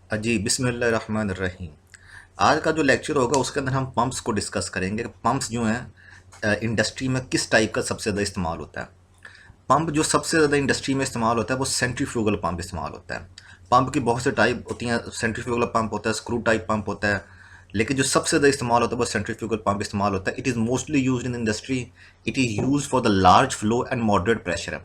जी बिस्मिल्लाहिर्रहमानिर्रहीम। आज का जो लेक्चर होगा उसके अंदर हम पंप्स को डिस्कस करेंगे कि पंप्स जो हैं इंडस्ट्री में किस टाइप का सबसे ज़्यादा इस्तेमाल होता है। पंप जो सबसे ज़्यादा इंडस्ट्री में इस्तेमाल होता है वो सेंट्रीफ्यूगल पंप इस्तेमाल होता है। पंप की बहुत से टाइप होती हैं, सेंट्रीफ्यूगल पंप होता है, स्क्रू टाइप पंप होता है, लेकिन जो सबसे ज़्यादा इस्तेमाल होता है वो सेंट्रीफ्यूगल पंप इस्तेमाल होता है। It is mostly use in industry. It is use for the large flow and moderate pressure.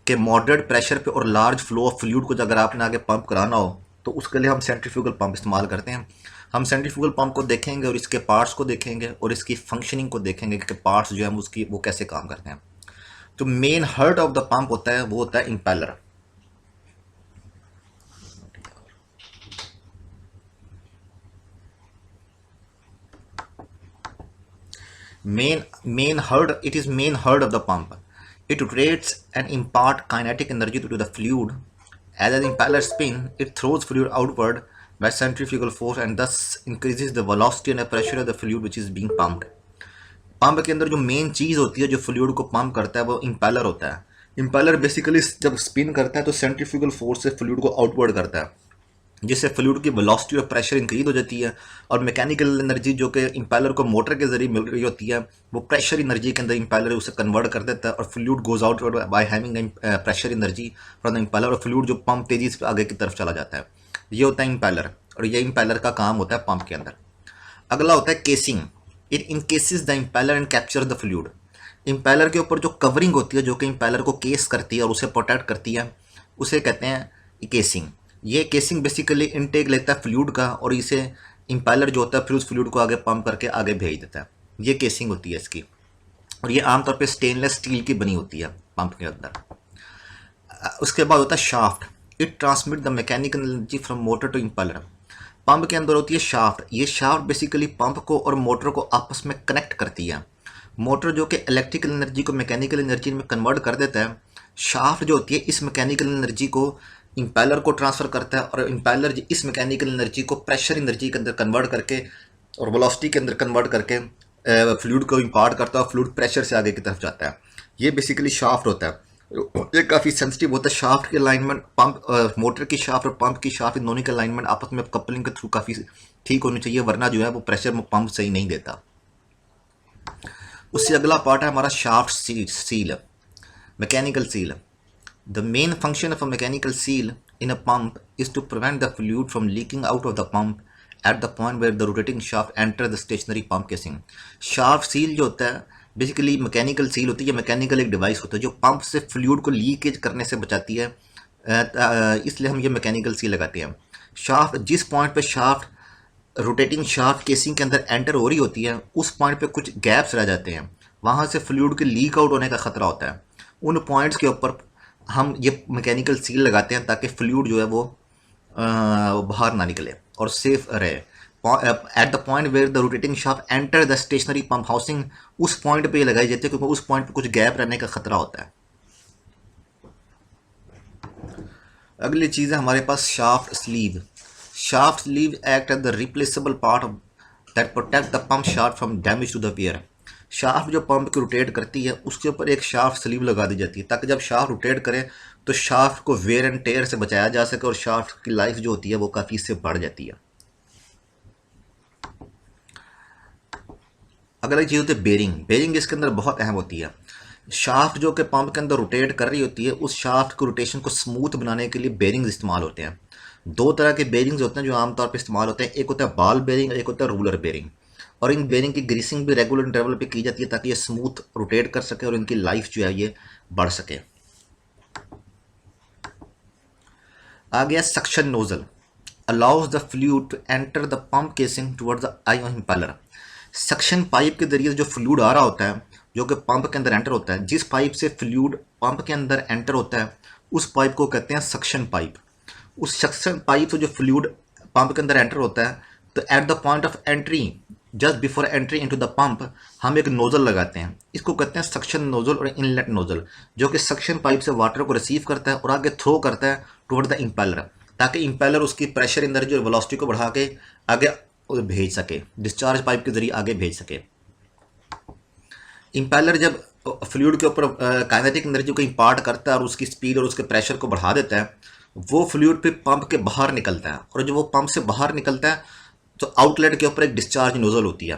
कि मॉडरेट प्रेशर पे और लार्ज फ्लो ऑफ फ्लूइड को अगर आपने आगे पंप कराना हो तो उसके लिए हम सेंट्रीफ्यूगल पंप इस्तेमाल करते हैं। हम सेंट्रीफ्यूगल पंप को देखेंगे और इसके पार्ट्स को देखेंगे और इसकी फंक्शनिंग को देखेंगे कि पार्ट्स जो है उसकी वो कैसे काम करते हैं। तो main heart of the pump होता है वो होता है impeller. main head it is main head of the pump. It rotates and impart kinetic energy to the fluid. As the impeller spin, it throws fluid outward by centrifugal force and thus increases the velocity and the pressure of the fluid which is being pumped. Pump के अंदर जो main चीज़ होती है जो fluid को pump करता है वो इम्पेलर होता है। इम्पेलर बेसिकली जब स्पिन करता है तो सेंट्रीफ्यूगल फोर्स से फ्लूइड को आउटवर्ड करता है, जिससे फ्लूइड की वेलोसिटी और प्रेशर इंक्रीज हो जाती है। और मैकेनिकल एनर्जी जो कि इम्पेलर को मोटर के जरिए मिल रही होती है वो प्रेशर एनर्जी के अंदर इम्पेलर उसे कन्वर्ट कर देता है और fluid goes out by having pressure energy from the impeller और फ्लूइड जो पंप तेजी से आगे की तरफ चला जाता है। ये होता है इम्पेलर और ये इम्पेलर का काम होता है पंप के अंदर। अगला होता है casing. It encases the impeller and capture the fluid. Impeller के ऊपर जो कवरिंग होती है जो कि इम्पेलर को केस करती है और उसे प्रोटेक्ट करती है उसे कहते हैं केसिंग। ये केसिंग बेसिकली इनटेक लेता है फ्लूइड का और इसे इम्पेलर जो होता है फिर उस फ्लूइड को आगे पंप करके आगे भेज देता है। ये केसिंग होती है इसकी और ये आमतौर पे स्टेनलेस स्टील की बनी होती है पंप के अंदर। उसके बाद होता है shaft. It transmit the mechanical energy from motor to impeller. Pump के अंदर होती है शाफ्ट। ये शाफ्ट बेसिकली पंप को और मोटर को आपस में कनेक्ट करती है। मोटर जो कि इलेक्ट्रिकल एनर्जी को मैकेनिकल एनर्जी में कन्वर्ट कर देता है, शाफ्ट जो होती है इस मैकेनिकल एनर्जी को इम्पेलर को ट्रांसफ़र करता है और इम्पेलर इस मैकेनिकल एनर्जी को प्रेशर एनर्जी के अंदर कन्वर्ट करके और वेलोसिटी के अंदर कन्वर्ट करके फ्लूइड को इम्पार्ट करता है और फ्लूइड प्रेशर से आगे की तरफ जाता है। ये बेसिकली शाफ्ट होता है। ये काफ़ी सेंसिटिव होता है। शाफ्ट के अलाइनमेंट पंप मोटर की शाफ्ट और पंप की शाफ्ट इन दोनों के अलाइनमेंट आपस में कपलिंग के थ्रू काफ़ी ठीक होनी चाहिए, वरना जो है वो प्रेशर पंप सही नहीं देता। उससे अगला पार्ट है हमारा shaft seal, mechanical seal. The main function of a mechanical seal in a pump is to prevent the fluid from leaking out of the pump at the point where the rotating shaft enter the stationary pump casing. Shaft seal जो होता है basically mechanical seal होती है। Mechanical एक device होता है जो pump से फ्लूइड को लीकेज करने से बचाती है, इसलिए हम ये मैकेनिकल सील लगाते हैं। शाफ्ट जिस पॉइंट पे शाफ्ट रोटेटिंग शाफ्ट केसिंग के अंदर एंटर हो रही होती है उस पॉइंट पे कुछ गैप्स रह जाते हैं, वहाँ से फ्लूइड के लीक आउट होने का ख़तरा होता है। उन पॉइंट्स के ऊपर हम ये मैकेनिकल सील लगाते हैं ताकि फ्लूइड जो है वो बाहर ना निकले और सेफ रहे। At the point where the rotating shaft enter the stationary pump housing, उस पॉइंट पे ये लगाई जाती है क्योंकि उस पॉइंट पे कुछ गैप रहने का खतरा होता है। अगली चीज़ है हमारे पास shaft sleeve. Shaft sleeve act as the replaceable part that protect the pump shaft from damage to the wear. Shaft जो पंप को रोटेट करती है उसके ऊपर एक शाफ्ट स्लीव लगा दी जाती है ताकि जब शाफ्ट रोटेट करे तो शाफ्ट को वेयर एंड टेयर से बचाया जा सके और शाफ्ट की लाइफ जो होती है वो काफ़ी इससे बढ़ जाती है। अगला चीज़ होती है बेरिंग। बेरिंग इसके अंदर बहुत अहम होती है। शाफ्ट जो कि पंप के अंदर रोटेट कर रही होती है उस शाफ्ट को रोटेशन को स्मूथ बनाने के लिए बेरिंग्स इस्तेमाल होते हैं। दो तरह के बेरिंग्स होते हैं जो आमतौर पर इस्तेमाल होते हैं, एक होता है बॉल बेरिंग और एक होता है रूलर बेरिंग। और इन बेरिंग की ग्रीसिंग भी रेगुलर इंटरवल पे की जाती है ताकि ये स्मूथ रोटेट कर सके और इनकी लाइफ जो है ये बढ़ सके। आ गया suction nozzle. Allows the fluid to enter the pump casing towards the eye of impeller. Suction pipe के जरिए जो फ्लूइड आ रहा होता है जो कि पंप के अंदर एंटर होता है, जिस पाइप से फ्लूइड पंप के अंदर एंटर होता है उस पाइप को कहते हैं सक्शन पाइप। उस सक्शन पाइप से जो फ्लूइड पंप के अंदर एंटर होता है तो eight the point of entry just before entry into the pump हम एक नोजल लगाते हैं। इसको कहते हैं सक्शन नोजल और इनलेट नोजल, जो कि सक्शन पाइप से वाटर को रिसीव करता है और आगे थ्रो करता है टुवर्ड द इम्पेलर ताकि इम्पेलर उसकी प्रेशर एनर्जी और वेलोसिटी को बढ़ा के आगे भेज सके, डिस्चार्ज पाइप के जरिए आगे भेज सके। इम्पेलर जब फ्लूइड के ऊपर काइनेटिक एनर्जी को इम्पार्ट करता है और उसकी स्पीड और उसके प्रेशर को बढ़ा देता है वो फ्लूइड फिर पंप के बाहर निकलता है, और जो वो पंप से बाहर निकलता है तो आउटलेट के ऊपर एक डिस्चार्ज नोजल होती है।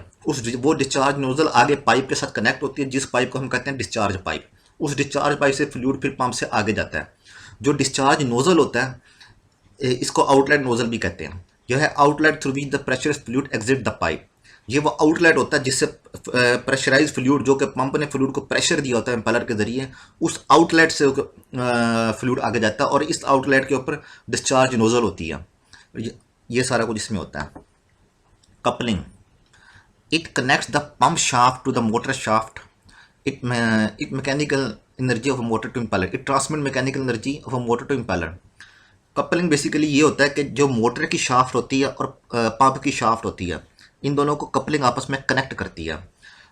वो डिस्चार्ज नोजल आगे पाइप के साथ कनेक्ट होती है, जिस पाइप को हम कहते हैं डिस्चार्ज पाइप। उस डिस्चार्ज पाइप से फ्लूइड फिर पंप से आगे जाता है। जो डिस्चार्ज नोजल होता है, इसको आउटलेट नोजल भी कहते हैं। यह है outlet through which the pressure fluid exit the pipe. ये वो आउटलेट होता है जिससे प्रेशराइज फ्लूइड, जो कि पंप ने फ्लूइड को प्रेशर दिया होता है इम्पेलर के जरिए, उस आउटलेट से फ्लूइड आगे जाता है, और इस आउटलेट के ऊपर डिस्चार्ज नोजल होती है। ये सारा कुछ इसमें होता है। Coupling, it connects the pump shaft to the motor shaft. It mechanical energy of a motor to impeller. It transmit mechanical energy of a motor to impeller. Coupling basically ये होता है कि जो मोटर की शाफ्ट होती है और pump की शाफ्ट होती है, इन दोनों को कपलिंग आपस में कनेक्ट करती है।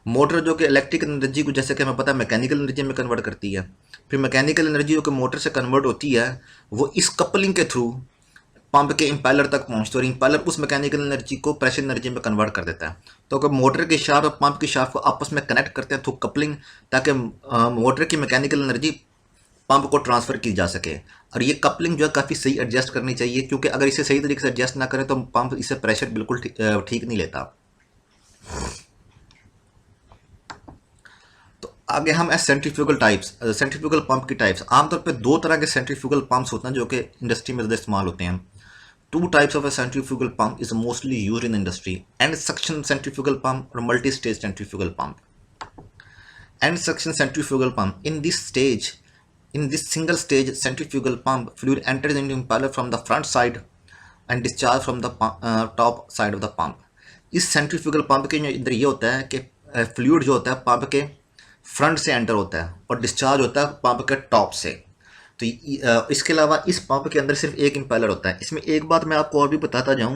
मोटर जो कि इलेक्ट्रिकल एनर्जी को, जैसे कि हमें पता है, मैकेनिकल एनर्जी में कन्वर्ट करती है। फिर मैकेनिकल एनर्जी जो कि मोटर से कन्वर्ट होती है, वो इस कपलिंग के थ्रू पंप के इम्पेलर तक पहुंचती है, और इम्पेलर उस मैकेनिकल एनर्जी को प्रेशर एनर्जी में कन्वर्ट कर देता है। तो अगर मोटर की शाफ्ट और पंप की शाफ्ट को आपस में कनेक्ट करते हैं थ्रू कपलिंग, ताकि मोटर की मैकेनिकल एनर्जी पंप को ट्रांसफर की जा सके। और ये कपलिंग जो है काफ़ी सही एडजस्ट करनी चाहिए, क्योंकि अगर इसे सही तरीके से एडजस्ट ना करें तो पंप इससे प्रेशर बिल्कुल ठीक नहीं लेता। तो आगे हम सेंट्रीफ्यूगल टाइप्स, सेंट्रीफ्यूगल पंप की टाइप्स। आमतौर पे दो तरह के सेंट्रीफ्यूगल पंप्स होते हैं जो कि इंडस्ट्री में ज़्यादा इस्तेमाल होते हैं। Two types of a centrifugal pump is mostly used in industry: end suction centrifugal pump or multi-stage centrifugal pump. End suction centrifugal pump. In this single stage centrifugal pump, fluid enters into impeller from the front side and discharge from the top side of the pump. इस centrifugal pump के अंदर ये होता है कि fluid जो होता है पंप के फ्रंट से एंटर होता है और डिस्चार्ज होता है पंप के टॉप से। तो इसके अलावा इस पंप के अंदर सिर्फ एक इम्पेलर होता है। इसमें एक बात मैं आपको और भी बताता जाऊं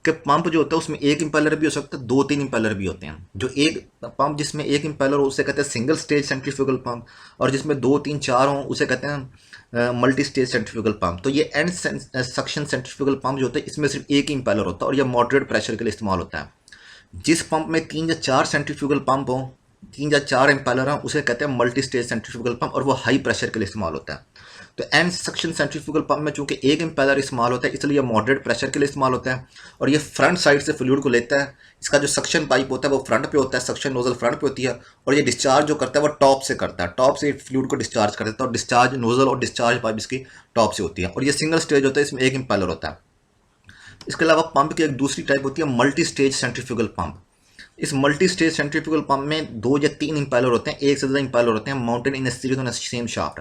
कि पंप जो होता है उसमें एक इम्पेलर भी हो सकता है, दो तीन इम्पेलर भी होते हैं। जो एक पंप जिसमें एक इम्पेलर हो उसे कहते हैं सिंगल स्टेज सेंट्रीफ्यूगल पंप, और जिसमें दो तीन चार हों उसे कहते हैं मल्टी स्टेज सेंट्रीफ्यूगल पंप। तो ये एंड सक्शन सेंट्रीफ्यूगल पंप जो होता है इसमें सिर्फ एक ही इम्पेलर होता है, और यह मॉडरेट प्रेशर के लिए इस्तेमाल होता है। जिस पंप में तीन या चार सेंट्रीफ्यूगल पंप हो, तीन या चार इम्पेलर हों, उसे कहते हैं मल्टी स्टेज सेंट्रीफ्यूगल पंप, और वो हाई प्रेशर के लिए इस्तेमाल होता है। तो एंड सक्शन सेंट्रीफ्यूगल पंप में चूंकि एक इम्पेलर इस्तेमाल होता है, इसलिए मॉडरेट प्रेशर के लिए इस्तेमाल होता है, और ये फ्रंट साइड से फ्लूइड को लेता है। इसका जो सक्शन पाइप होता है वो फ्रंट पे होता है, सक्शन नोजल फ्रंट पे होती है, और ये डिस्चार्ज जो करता है वो टॉप से करता है, टॉप से फ्लूइड को डिस्चार्ज कर देता है, और डिस्चार्ज नोजल और डिस्चार्ज पाइप इसकी टॉप से होती है। और ये सिंगल स्टेज होता है, इसमें एक इम्पेलर होता है। इसके अलावा पंप की एक दूसरी टाइप होती है मल्टी स्टेज सेंट्रीफ्यूगल पंप। इस मल्टी स्टेज सेंट्रीफ्यूगल पंप में दो या तीन इम्पेलर होते हैं, एक से ज़्यादा इम्पेलर होते हैं, mountain in series on same shaft.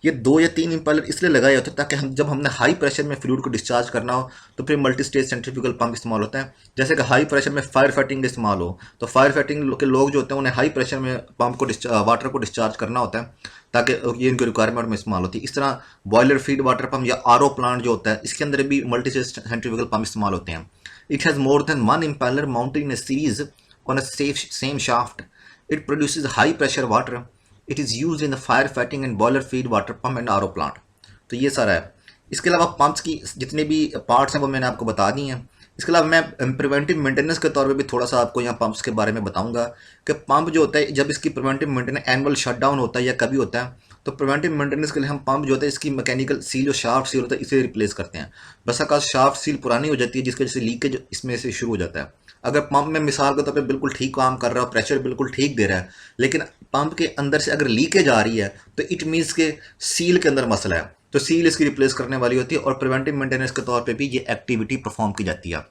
ये दो या तीन इम्पेलर इसलिए लगाए होते हैं ताकि हम जब हमने हाई प्रेशर में फ्लूइड को डिस्चार्ज करना हो तो फिर मल्टी स्टेज सेंट्रीफ्यूगल पंप इस्तेमाल होता है। जैसे कि हाई प्रेशर में फायर फाइटिंग का इस्तेमाल हो, तो फायर फाइटिंग के लोग जो होते हैं उन्हें हाई प्रेशर में पंप को वाटर को डिस्चार्ज करना होता है, ताकि ये इनकी रिक्वायरमेंट में इस्तेमाल होती है। इस तरह बॉयलर फीड वाटर पंप या आरओ प्लांट जो होता है इसके अंदर भी मल्टी स्टेज सेंट्रीफ्यूगल पंप इस्तेमाल होते हैं। It has more than one impeller mounted in A series on a same shaft. It produces high pressure water. It is used in the firefighting and boiler feed water pump and RO plant. तो ये सारा है। इसके अलावा pumps की जितने भी parts हैं वो मैंने आपको बता दी हैं। इसके अलावा मैं प्रिवेंटिव मेंटेनेंस के तौर पे भी थोड़ा सा आपको यहाँ पंप्स के बारे में बताऊंगा कि पंप जो होता है जब इसकी प्रिवेंटिव मेंटेनेंस एनुअल शटडाउन होता है या कभी होता है, तो प्रिवेंटिव मेंटेनेंस के लिए हम पंप जो होता है इसकी मैकेनिकल सील जो शाफ्ट सील होता है इसे रिप्लेस करते हैं। बस का शाफ्ट सील पुरानी हो जाती है जिसकी वजह से लीकेज इसमें से शुरू हो जाता है। अगर पंप में मिसाल के तौर पे बिल्कुल ठीक काम कर रहा है, प्रेशर बिल्कुल ठीक दे रहा है, लेकिन पंप के अंदर से अगर लीकेज आ रही है तो इट मीन्स के सील के अंदर मसला है, तो सील इसकी रिप्लेस करने वाली होती है, और प्रिवेंटिव मेंटेनेंस के तौर पे भी ये एक्टिविटी परफॉर्म की जाती है।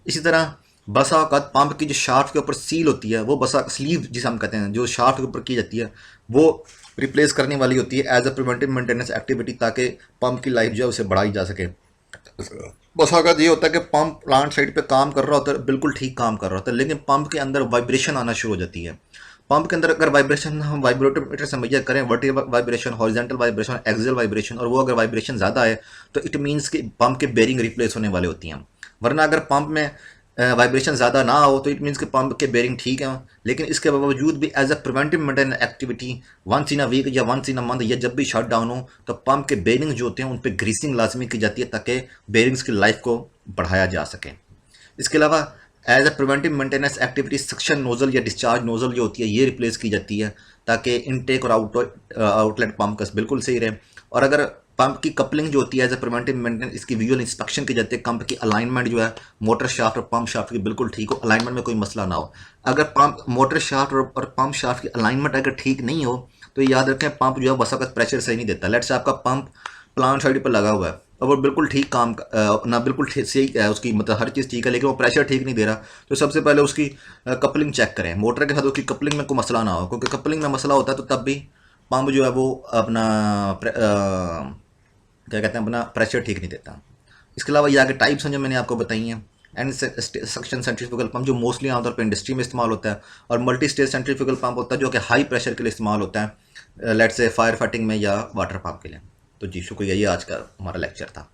इसी तरह बसा औकात पंप की जो शाफ्ट के ऊपर सील होती है, वो बसा स्लीव जिसे हम कहते हैं, जो शाफ्ट के ऊपर की जाती है वो रिप्लेस करने वाली होती है as a preventive maintenance activity, ताकि पंप की लाइफ जो है उसे बढ़ाई जा सके। बस अगर ये होता है कि पंप प्लांट साइड पे काम कर रहा होता है, बिल्कुल ठीक काम कर रहा होता है, लेकिन पंप के अंदर वाइब्रेशन आना शुरू हो जाती है। पंप के अंदर अगर वाइब्रेशन हम वाइब्रोमीटर से मेजर करें, vertical vibration, horizontal vibration, axial vibration, और वो अगर वाइब्रेशन ज़्यादा है तो इट मीन्स कि पंप के बेरिंग रिप्लेस होने वाले होती हैं। वरना अगर पंप में वाइब्रेशन ज़्यादा ना हो तो इट मीन्स कि पंप के बेरिंग ठीक है, लेकिन इसके बावजूद भी as a preventive maintenance activity once in a week या वंस इन अ मंथ या जब भी शट डाउन हो तो पंप के बेरिंग जो होते हैं उन पर ग्रीसिंग लाजमी की जाती है ताकि बेरिंग्स की लाइफ को बढ़ाया जा सके। इसके अलावा as a preventive maintenance activity suction nozzle या डिस्चार्ज नोजल जो होती है ये रिप्लेस की जाती है ताकि इनटेक और आउटलेट पंप का बिल्कुल सही रहे। और अगर पंप की कपलिंग जो होती है एज ए प्रिवेंटिव मेंटेनेंस, इसकी विजुअल इंस्पेक्शन की जाती है। पंप की अलाइनमेंट जो है मोटर शाफ्ट और पंप शाफ्ट की बिल्कुल ठीक हो, अलाइनमेंट में कोई मसला ना हो। अगर पंप मोटर शाफ्ट और पंप शाफ्ट की अलाइनमेंट अगर ठीक नहीं हो तो याद रखें पंप जो है बस वक्त प्रेशर सही नहीं देता। लेट्स से आपका पंप प्लांट साइड पर लगा हुआ है और वो बिल्कुल ठीक काम ना बिल्कुल सही है, उसकी मतलब हर चीज़ ठीक है लेकिन वो प्रेशर ठीक नहीं दे रहा, तो सबसे पहले उसकी कपलिंग चेक करें। मोटर के साथ उसकी कपलिंग में कोई मसला ना हो, क्योंकि कपलिंग में मसला होता है तो तब भी पंप जो है वो अपना क्या कहते हैं अपना प्रेशर ठीक नहीं देता। इसके अलावा ये आगे टाइप्स हैं जो मैंने आपको बताई हैं। एंड सक्शन सेंट्रीफ्यूगल पंप जो मोस्टली आमतौर पर इंडस्ट्री में इस्तेमाल होता है, और मल्टी स्टेज सेंट्रीफ्यूगल पंप होता है जो कि हाई प्रेशर के लिए इस्तेमाल होता है, लेट्स से फायर फाइटिंग में या वाटर पंप के लिए। तो जी शुक्रिया, ये आज का हमारा लेक्चर था।